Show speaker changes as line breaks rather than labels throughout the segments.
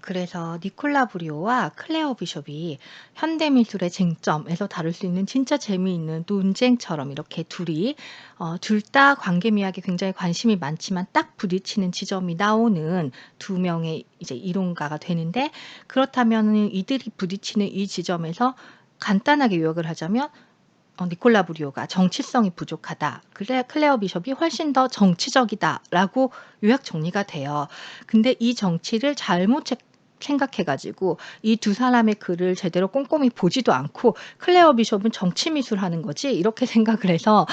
그래서 니콜라 브리오와 클레어 비숍이 현대미술의 쟁점에서 다룰 수 있는 진짜 재미있는 논쟁처럼 이렇게 둘이 둘 다 관계미학에 굉장히 관심이 많지만 딱 부딪히는 지점이 나오는 두 명의 이제 이론가가 되는데, 그렇다면은 이들이 부딪히는 이 지점에서 간단하게 요약을 하자면 니콜라 브리오가 정치성이 부족하다. 클레어 비숍이 훨씬 더 정치적이다라고 요약 정리가 돼요. 근데 이 정치를 잘못 생각해 가지고 이 두 사람의 글을 제대로 꼼꼼히 보지도 않고 '클레어 비숍은 정치 미술하는 거지?' 이렇게 생각을 해서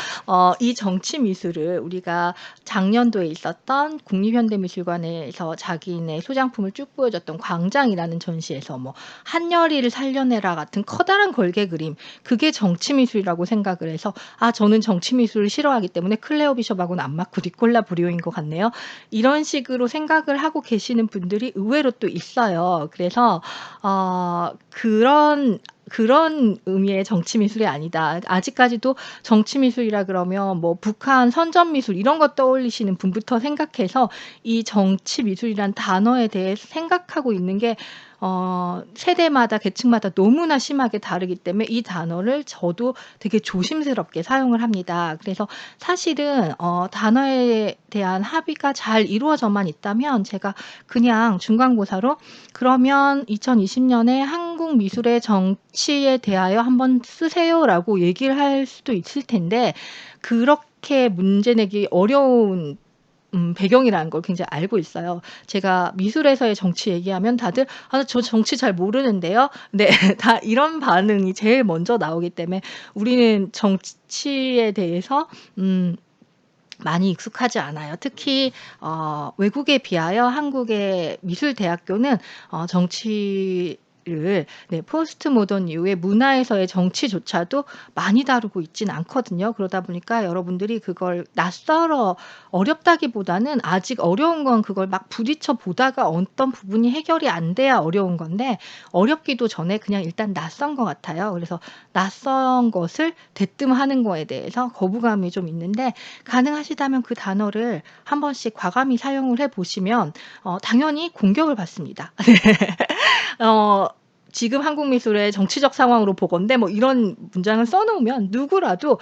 이 정치 미술을 우리가 작년도에 있었던 국립현대미술관에서 자기네 소장품을 쭉 보여줬던 광장이라는 전시에서 뭐 "한여리를 살려내라." 같은 커다란 걸개 그림, 그게 정치 미술이라고 생각을 해서 '아 저는 정치 미술을 싫어하기 때문에 클레어 비숍하고는 안 맞고 니콜라 브리오인 것 같네요.' 이런 식으로 생각을 하고 계시는 분들이 의외로 또 있어요. 그래서 그런 의미의 정치 미술이 아니다. 아직까지도 정치 미술이라 그러면 뭐 북한 선전 미술 이런 거 떠올리시는 분부터 생각해서 이 정치 미술이란 단어에 대해 생각하고 있는 게 세대마다 계층마다 너무나 심하게 다르기 때문에 이 단어를 저도 되게 조심스럽게 사용을 합니다. 그래서 사실은 단어에 대한 합의가 잘 이루어져만 있다면 제가 그냥 중간고사로 "그러면 2020 년에 한국 미술의 정치에 대하여 한번 쓰세요."라고 얘기를 할 수도 있을 텐데, 그렇게 문제 내기 어려운 배경이라는 걸 굉장히 알고 있어요. 제가 미술에서의 정치 얘기하면 다들 "아 저 정치 잘 모르는데요." 네. 다 이런 반응이 제일 먼저 나오기 때문에 우리는 정치에 대해서 많이 익숙하지 않아요. 특히 외국에 비하여 한국의 미술대학교는 정치를, 네, 포스트 모던 이후에 문화에서의 정치조차도 많이 다루고 있진 않거든요. 그러다 보니까 여러분들이 그걸 낯설어 어렵다기보다는 아직 어려운 건 그걸 막 부딪혀 보다가 어떤 부분이 해결이 안 돼야 어려운 건데, 어렵기도 전에 그냥 일단 낯선 것 같아요. 그래서 낯선 것을 대뜸하는 거에 대해서 거부감이 좀 있는데, 가능하시다면 그 단어를 한 번씩 과감히 사용을 해 보시면 당연히 공격을 받습니다. 어 "지금 한국 미술의 정치적 상황으로 보건대." 뭐 이런 문장을 써 놓으면 누구라도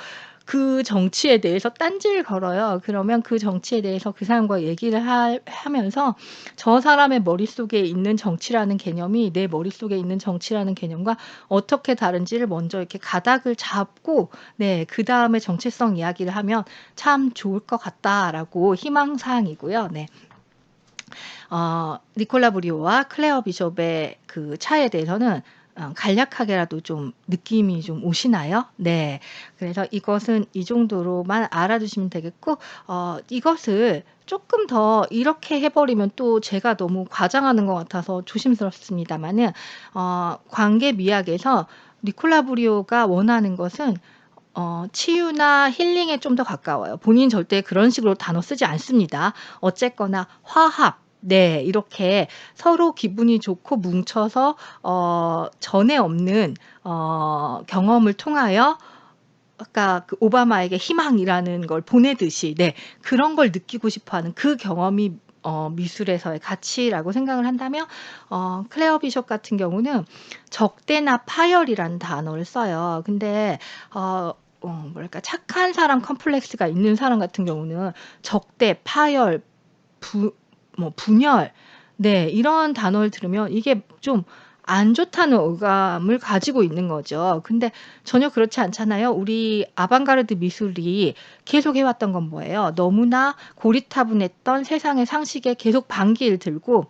그 정치에 대해서 딴지를 걸어요. 그러면 그 정치에 대해서 그 사람과 얘기를 하면서 저 사람의 머릿속에 있는 정치라는 개념이 내 머릿속에 있는 정치라는 개념과 어떻게 다른지를 먼저 이렇게 가닥을 잡고, 네, 그다음에 정체성 이야기를 하면 참 좋을 것 같다라고 희망사항이고요. 네. 니콜라 브리오와 클레어 비숍의 그 차이에 대해서는 간략하게라도 좀 느낌이 좀 오시나요? 네. 그래서 이것은 이 정도로만 알아두시면 되겠고, 이것을 쪼끔 더 이렇게 해 버리면 또 제가 너무 과장하는 것 같아서 조심스럽습니다마는, 관계 미학에서 니콜라 브리오가 원하는 것은 치유나 힐링에 좀 더 가까워요. 본인은 절대 그런 식으로 단어 쓰지 않습니다. 어쨌거나 화합, 네, 이렇게 서로 기분이 좋고 뭉쳐서 전에 없는 경험을 통하여 아까 그 오바마에게 희망이라는 걸 보내듯이, 네, 그런 걸 느끼고 싶어 하는 그 경험이 미술에서의 가치라고 생각을 한다면, 클레어 비숍 같은 경우는 적대나 파열이라는 단어를 써요. 근데 뭐랄까, 착한 사람 컴플렉스가 있는 사람 같은 경우는 적대, 파열, 부 뭐 분열, 네, 이런 단어를 들으면 이게 좀 안 좋다는 어감을 가지고 있는 거죠. 근데 전혀 그렇지 않잖아요. 우리 아방가르드 미술이 계속 해 왔던 건 뭐예요? 너무나 고리타분했던 세상의 상식에 계속 반기를 들고,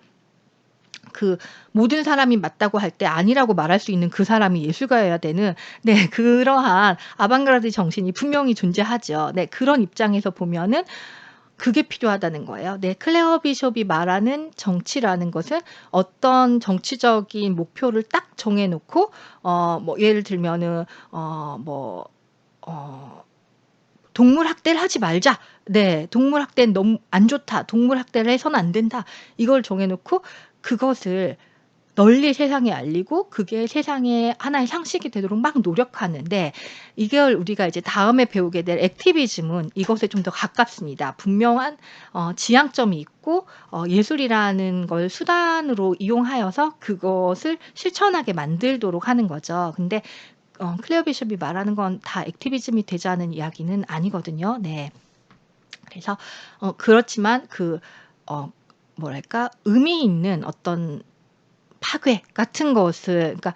그 모든 사람이 맞다고 할 때 아니라고 말할 수 있는 그 사람이 예술가여야 되는, 네, 그러한 아방가르드 정신이 분명히 존재하죠. 네, 그런 입장에서 보면은 그게 필요하다는 거예요. 네. 클레어 비숍이 말하는 정치라는 것은 어떤 정치적인 목표를 딱 정해 놓고 뭐 예를 들면은 뭐 어 "동물 학대를 하지 말자." 네. "동물 학대는 너무 안 좋다. 동물 학대를 해서는 안 된다." 이걸 정해 놓고 그것을 널리 세상에 알리고 그게 세상에 하나의 상식이 되도록 막 노력하는데, 이걸 우리가 이제 다음에 배우게 될 액티비즘은 이것에 좀 더 가깝습니다. 분명한 지향점이 있고 예술이라는 걸 수단으로 이용하여서 그것을 실천하게 만들도록 하는 거죠. 근데 클레어 비숍이 말하는 건 다 액티비즘이 되자는 이야기는 아니거든요. 네. 그래서 그렇지만 뭐랄까 의미 있는 어떤 파괴 같은 것을, 그러니까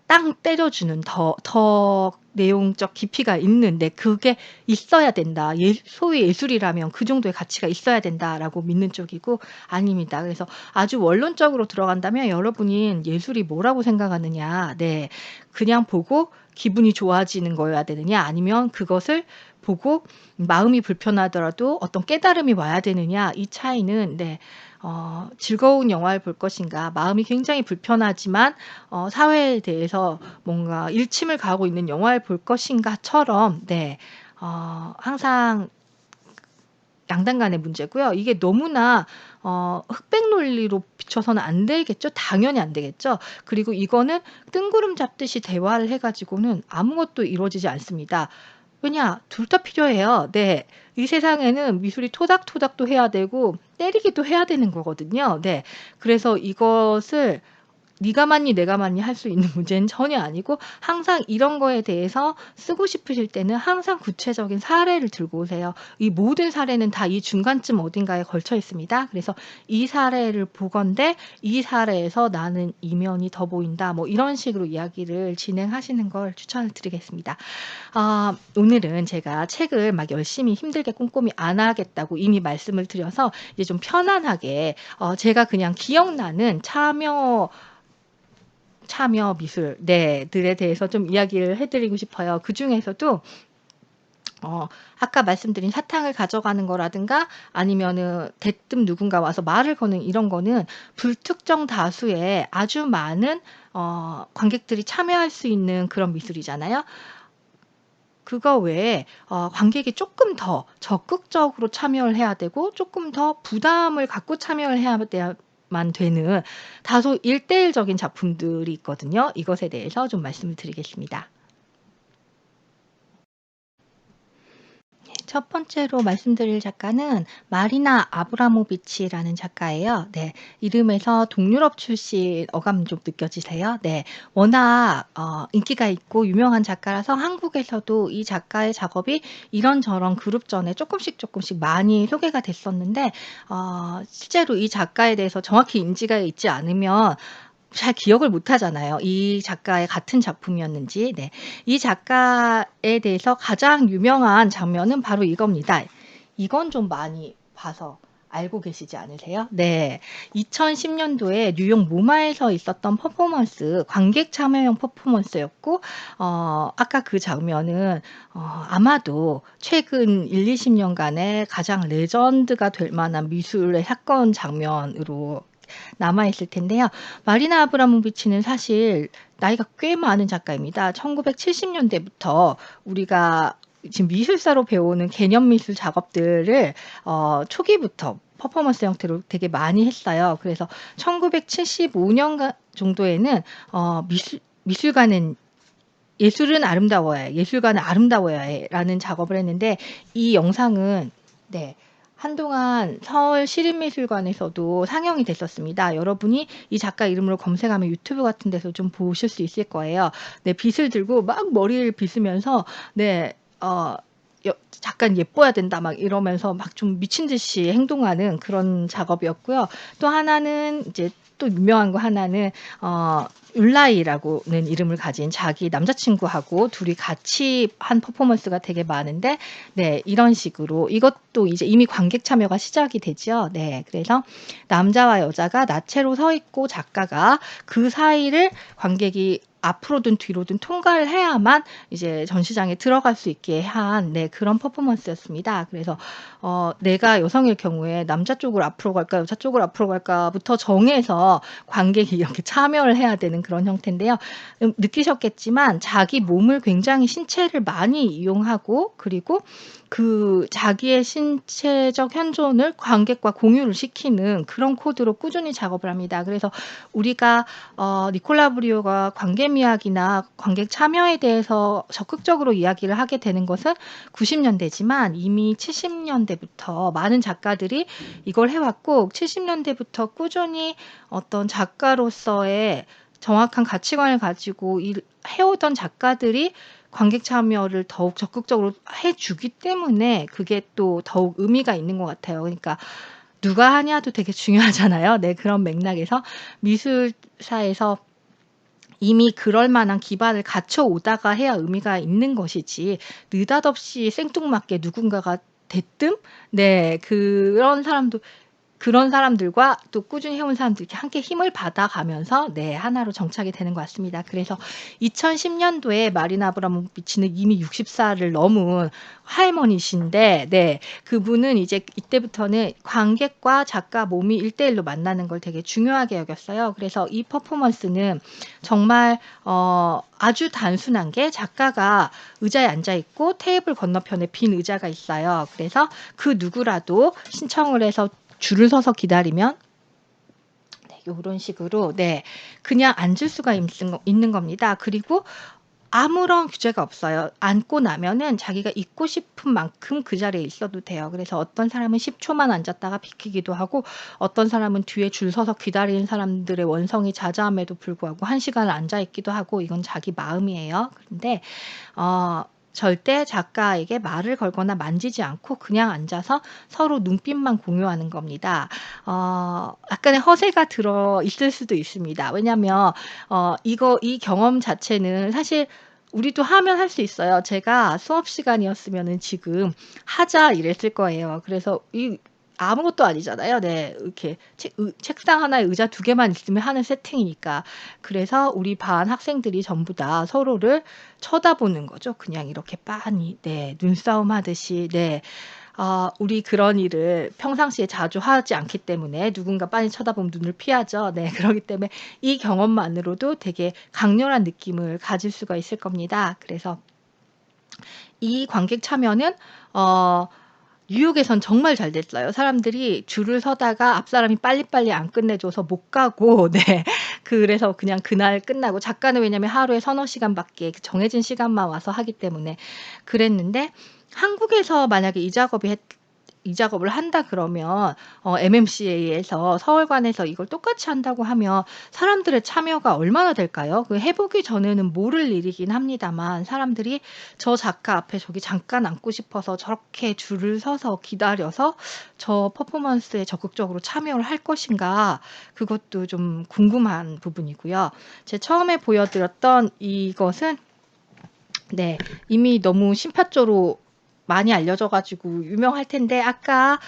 땅 때려주는 더 내용적 깊이가 있는데 그게 있어야 된다. 소위 예술이라면 그 정도의 가치가 있어야 된다라고 믿는 쪽이고, 아닙니다. 그래서 아주 원론적으로 들어간다면 여러분이 예술이 뭐라고 생각하느냐. 네. 그냥 보고 기분이 좋아지는 거여야 되느냐, 아니면 그것을 보고 마음이 불편하더라도 어떤 깨달음이 와야 되느냐, 이 차이는, 네, 즐거운 영화를 볼 것인가, 마음이 굉장히 불편하지만 사회에 대해서 뭔가 일침을 가하고 있는 영화를 볼 것인가처럼, 네, 항상 양당 간의 문제고요. 이게 너무나 흑백 논리로 비춰서는 안 되겠죠. 당연히 안 되겠죠. 그리고 이거는 뜬구름 잡듯이 대화를 해 가지고는 아무것도 이루어지지 않습니다. 왜냐? 둘 다 필요해요. 네. 이 세상에는 미술이 토닥토닥도 해야 되고 때리기도 해야 되는 거거든요. 네. 그래서 이것을 네가 맞니 내가 맞니 할 수 있는 문제는 전혀 아니고, 항상 이런 거에 대해서 쓰고 싶으실 때는 항상 구체적인 사례를 들고 오세요. 이 모든 사례는 다 이 중간쯤 어딘가에 걸쳐 있습니다. 그래서 이 사례를 보건대 이 사례에서 나는 이면이 더 보인다. 뭐 이런 식으로 이야기를 진행하시는 걸 추천을 드리겠습니다. 오늘은 제가 책을 막 열심히 힘들게 꼼꼼히 안 하겠다고 이미 말씀을 드려서 이제 좀 편안하게 제가 그냥 기억나는 참여 미술, 네, 들에 대해서 좀 이야기를 해 드리고 싶어요. 그중에서도 아까 말씀드린 사탕을 가져가는 거라든가 아니면은 대뜸 누군가 와서 말을 거는 이런 거는 불특정 다수의 아주 많은 관객들이 참여할 수 있는 그런 미술이잖아요. 그거 외에 관객이 쪼끔 더 적극적으로 참여를 해야 되고 쪼끔 더 부담을 갖고 참여를 해야만 되는 다소 일대일적인 작품들이 있거든요. 이것에 대해서 좀 말씀을 드리겠습니다. 첫 번째로 말씀드릴 작가는 마리나 아브라모비치라는 작가예요. 네. 이름에서 동유럽 출신 어감 좀 느껴지세요? 네. 워낙 인기가 있고 유명한 작가라서 한국에서도 이 작가의 작업이 이런저런 그룹전에 조금씩 많이 소개가 됐었는데, 실제로 이 작가에 대해서 정확히 인지가 있지 않으면 잘 기억을 못 하잖아요. 이 작가의 같은 작품이었는지. 네. 이 작가에 대해서 가장 유명한 장면은 바로 이겁니다. 이건 좀 많이 봐서 알고 계시지 않으세요? 네. 2010 년도에 뉴욕 모마에서 있었던 퍼포먼스, 관객 참여형 퍼포먼스였고, 아까 그 장면은 아마도 최근 1-20 년간의 가장 레전드가 될 만한 미술의 사건 장면으로 남아 있을 텐데요. 마리나 아브라모비치는 사실 나이가 꽤 많은 작가입니다. 1970 년대부터 우리가 지금 미술사로 배우는 개념 미술 작업들을 초기부터 퍼포먼스 형태로 되게 많이 했어요. 그래서 1975 년 정도에는 미술가는 예술은 아름다워야 해. 예술가는 아름다워야 해라는 작업을 했는데, 이 영상은, 네, 한동안 서울 시립미술관에서도 상영이 됐었습니다. 여러분이 이 작가 이름으로 검색하면 유튜브 같은 데서 좀 보실 수 있을 거예요. 네, 빗을 들고 막 머리를 빗으면서, 네, 잠깐 예뻐야 된다 막 이러면서 막 좀 미친 듯이 행동하는 그런 작업이었고요. 또 하나는 이제 또 유명한 거 하나는 율라이라고는 이름을 가진 자기 남자친구하고 둘이 같이 한 퍼포먼스가 되게 많은데, 네, 이런 식으로 이것도 이제 이미 관객 참여가 시작이 되죠. 네, 그래서 남자와 여자가 나체로 서 있고 작가가 그 사이를 관객이 앞으로든 뒤로든 통과를 해야만 이제 전시장에 들어갈 수 있게 한 네 그런 퍼포먼스였습니다. 그래서 내가 여성일 경우에 남자 쪽으로 앞으로 갈까 여자 쪽으로 앞으로 갈까부터 정해서 관객이 이렇게 참여를 해야 되는 그런 형태인데요. 느끼셨겠지만 자기 몸을 굉장히 신체를 많이 이용하고 그리고 그 자기의 신체적 현존을 관객과 공유를 시키는 그런 코드로 꾸준히 작업을 합니다. 그래서 우리가 니콜라 브리오가 관객미학이나 관객 참여에 대해서 적극적으로 이야기를 하게 되는 것은 90년대지만 이미 70년대부터 많은 작가들이 이걸 해왔고 70년대부터 꾸준히 어떤 작가로서의 정확한 가치관을 가지고 해오던 작가들이 관객 참여를 더욱 적극적으로 해주기 때문에 그게 또 더욱 의미가 있는 것 같아요. 그러니까 누가 하냐도 되게 중요하잖아요. 네, 그런 맥락에서 미술사에서 이미 그럴 만한 기반을 갖춰 오다가 해야 의미가 있는 것이지 느닷없이 생뚱맞게 누군가가 대뜸 네, 그런 사람들과 또 꾸준히 해온 사람들이 함께 힘을 받아가면서 네 하나로 정착이 되는 것 같습니다. 그래서 2010년도에 마리나 아브라모비치는 이미 60살을 넘은 할머니신데 네 그분은 이제 이때부터는 관객과 작가 몸이 1대1로 만나는 걸 되게 중요하게 여겼어요. 그래서 이 퍼포먼스는 정말 아주 단순한 게 작가가 의자에 앉아 있고 테이블 건너편에 빈 의자가 있어요. 그래서 그 누구라도 신청을 해서 줄을 서서 기다리면 네, 요런 식으로 네 그냥 앉을 수가 있는 겁니다. 그리고 아무런 규제가 없어요. 앉고 나면은 자기가 있고 싶은 만큼 그 자리에 있어도 돼요. 그래서 어떤 사람은 10초만 앉았다가 비키기도 하고 어떤 사람은 뒤에 줄 서서 기다리는 사람들의 원성이 자자함에도 불구하고 1시간을 앉아 있기도 하고 이건 자기 마음이에요. 그런데 절대 작가에게 말을 걸거나 만지지 않고 그냥 앉아서 서로 눈빛만 공유하는 겁니다. 약간의 허세가 들어 있을 수도 있습니다. 왜냐하면 이 경험 자체는 사실 우리도 하면 할 수 있어요. 제가 수업 시간이었으면은 지금 하자 이랬을 거예요. 그래서 아무것도 아니잖아요. 네. 이렇게 책상 하나에 의자 2개만 있으면 하는 세팅이니까. 그래서 우리 반 학생들이 전부 다 서로를 쳐다보는 거죠. 그냥 이렇게 빤히. 네. 눈싸움 하듯이. 네. 우리 그런 일을 평상시에 자주 하지 않기 때문에 누군가 빤히 쳐다보면 눈을 피하죠. 네. 그러기 때문에 이 경험만으로도 되게 강렬한 느낌을 가질 수가 있을 겁니다. 그래서 이 관객 참여는 뉴욕에선 정말 잘 됐어요. 사람들이 줄을 서다가 앞 사람이 빨리빨리 안 끝내줘서 못 가고 네. 그래서 그냥 그날 끝나고 작가는 왜냐면 하루에 서너 시간밖에 정해진 시간만 와서 하기 때문에 그랬는데 한국에서 만약에 이 작업을 한다 그러면 MMCA에서 서울관에서 이걸 똑같이 한다고 하면 사람들의 참여가 얼마나 될까요? 해 보기 전에는 모를 일이긴 합니다만 사람들이 저 작가 앞에 저기 잠깐 앉고 싶어서 저렇게 줄을 서서 기다려서 저 퍼포먼스에 적극적으로 참여를 할 것인가 그것도 좀 궁금한 부분이고요. 제가 처음에 보여드렸던 이것은 네 이미 너무 심파조로 많이 알려져 가지고 유명할 텐데 아까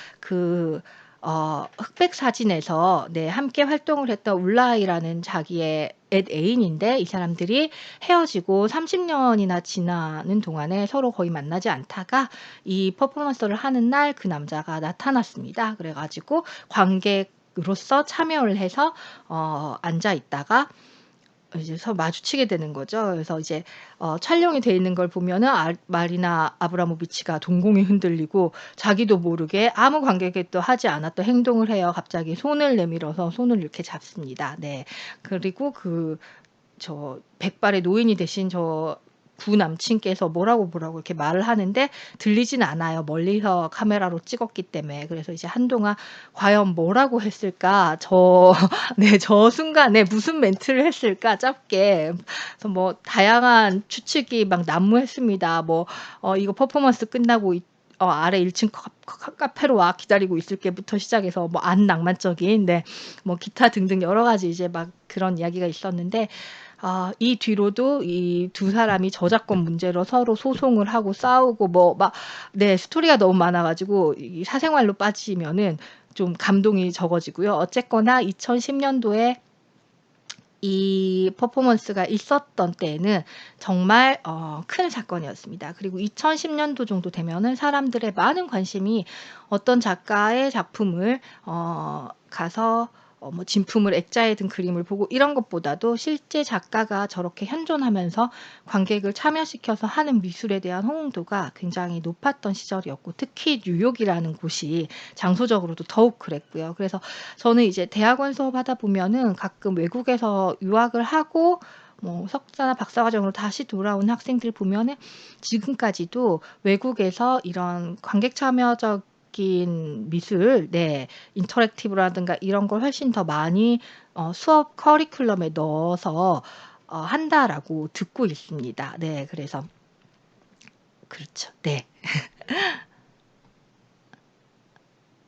흑백 사진에서 네 함께 활동을 했던 울라이라는 자기의 옛 애인인데 이 사람들이 헤어지고 30년이나 지나는 동안에 서로 거의 만나지 않다가 이 퍼포먼스를 하는 날 그 남자가 나타났습니다. 그래 가지고 관객으로서 참여를 해서 앉아 있다가 이제 마주치게 되는 거죠. 그래서 이제 촬영이 돼 있는 걸 보면은 마리나 아브라모비치가 동공이 흔들리고 자기도 모르게 아무 관객도 하지 않았던 행동을 해요. 갑자기 손을 내밀어서 손을 이렇게 잡습니다. 네. 그리고 저 백발의 노인이 되신 저 구남친께서 뭐라고 이렇게 말을 하는데 들리진 않아요. 멀리서 카메라로 찍었기 때문에. 그래서 이제 한동안 과연 뭐라고 했을까? 네, 저 순간에 무슨 멘트를 했을까? 짧게. 그래서 뭐 다양한 추측이 막 난무했습니다. 이거 퍼포먼스 끝나고 아래 1층 카페로 와 기다리고 있을게부터 시작해서 안 낭만적인 네, 기타 등등 여러 가지 이제 막 그런 이야기가 있었는데 이 뒤로도 이 두 사람이 저작권 문제로 서로 소송을 하고 싸우고 네, 스토리가 너무 많아 가지고 이 사생활로 빠지면은 좀 감동이 적어지고요. 어쨌거나 2010년도에 이 퍼포먼스가 있었던 때에는 정말 큰 사건이었습니다. 그리고 2010년도 정도 되면은 사람들의 많은 관심이 어떤 작가의 작품을 가서 뭐 진품을 액자에 든 그림을 보고 이런 것보다도 실제 작가가 저렇게 현존하면서 관객을 참여시켜서 하는 미술에 대한 호응도가 굉장히 높았던 시절이었고, 특히 뉴욕이라는 곳이 장소적으로도 더욱 그랬고요. 그래서 저는 이제 대학원 수업하다 보면은 가끔 외국에서 유학을 하고 뭐 석사나 박사 과정으로 다시 돌아온 학생들 보면은 지금까지도 외국에서 이런 관객 참여적인 미술, 네, 인터랙티브라든가 이런 걸 훨씬 더 많이 수업 커리큘럼에 넣어서 한다라고 듣고 있습니다. 네. 그래서 그렇죠. 네.